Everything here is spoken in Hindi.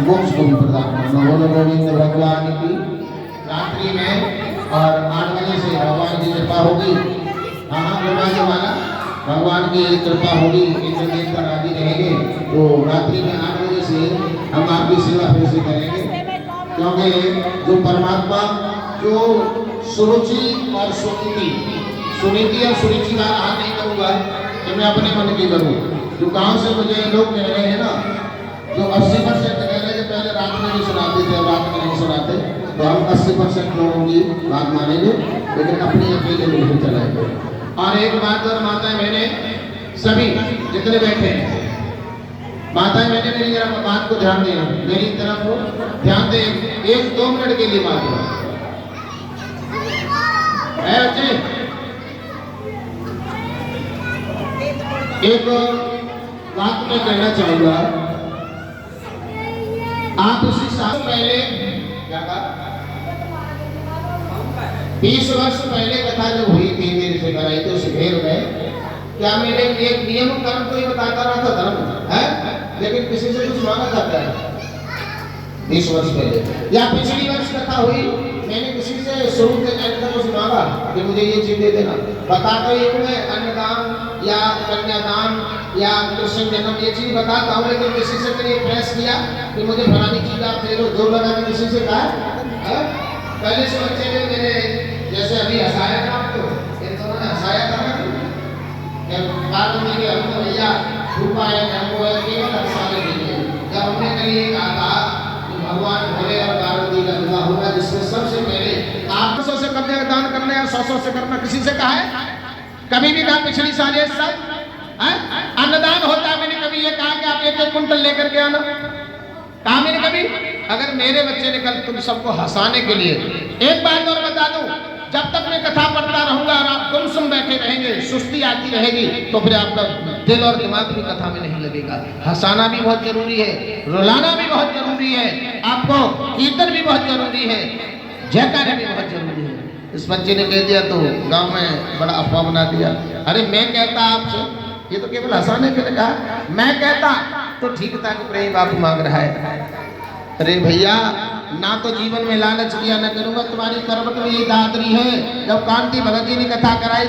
मोक्ष को भी प्रदान करना। बोलो गोविंद भगवान की। रात्रि में और 8 बजे से भगवान की कृपा होगी। हाँ गुरुवार वाला भगवान की कृपा होगी, इंद्रदेव का राजी रहेंगे तो रात्रि में 8 बजे से हम आपकी सेवा फिर से करेंगे। क्योंकि जो परमात्मा जो सुरुचि और सुनीति और सुरुचि का आहार नहीं करूँगा तो मैं अपने मन की करूँ। जो गांव से मुझे लोग कह रहे हैं ना, जो 80% कह रहे हैं पहले रात में नहीं सुनाते थे, रात में नहीं सुनाते, तो हम 80% लोगों की बात मानेंगे, लेकिन अपनी अकेले नहीं चलाएंगे। और एक बात और माताएं बहने सभी जितने बैठे हैं, माताएं बहने मेरी जरा बात को ध्यान देना, मेरी तरफ ध्यान दे। 1-2 मिनट के लिए बात है बच्चे। एक बात मैं कहना चाहूंगा, आप उसी साल पहले क्या कहा, 20 वर्ष पहले कथा जो हुई थी मेरे से कराई थी उस घेर में, क्या मेरे एक नियम कर्म को ही बताता रहा था धर्म है, लेकिन किसी से कुछ मांगा जाता है 20 वर्ष पहले। या पिछली वर्ष कथा हुई, मैंने किसी से शुरू के एंड तक कुछ मांगा कि मुझे ये चीज दे देना, बताता ही हूँ मैं अन्नदान या कन्यादान या कृष्ण जन्म ये चीज बताता हूँ, लेकिन किसी से मैंने प्रयास किया कि मुझे फलानी चीज आप दे दो, जोर लगा के किसी से कहा। पहले से बच्चे ने मेरे जैसे अभी हंसाया था आपको, इन दोनों ने हंसाया था भैया रूपा है हमको है केवल हंसाने के लिए। जब हमने कहीं कहा था कि भगवान भोले और पार्वती का विवाह होगा जिसमें सबसे पहले 800 से कन्यादान करना है और 100 से करना, किसी से कहा है? कभी भी कहा? पिछली साल ये सब अन्नदान होता है, मैंने कभी ये कहा कि आप 1-1 कुंटल लेकर के आना? कहा मैंने कभी? अगर मेरे बच्चे ने कल तुम सबको हंसाने के लिए, एक बात और बता दूं, जब तक मैं कथा पढ़ता रहूंगा और आप गुमसुम बैठे रहेंगे, सुस्ती आती रहेगी, तो फिर आपका दिल और दिमाग भी कथा में नहीं लगेगा। हंसाना भी बहुत जरूरी है, रुलाना भी बहुत जरूरी है, आपको कीर्तन भी बहुत जरूरी है, जयकारा भी बहुत जरूरी है। इस बच्चे ने कह दिया तो गांव में बड़ा अफवाह बना दिया। अरे मैं कहता आपसे, ये तो केवल हंसाने के लिए कहा, मैं कहता तो ठीक था कि प्रेम बापू मांग रहा है। अरे भैया, ना तो जीवन में लालच किया, न करूंगा, तुम्हारी करवट में ये दादरी है। जब कांति भगत जी ने कथा कराई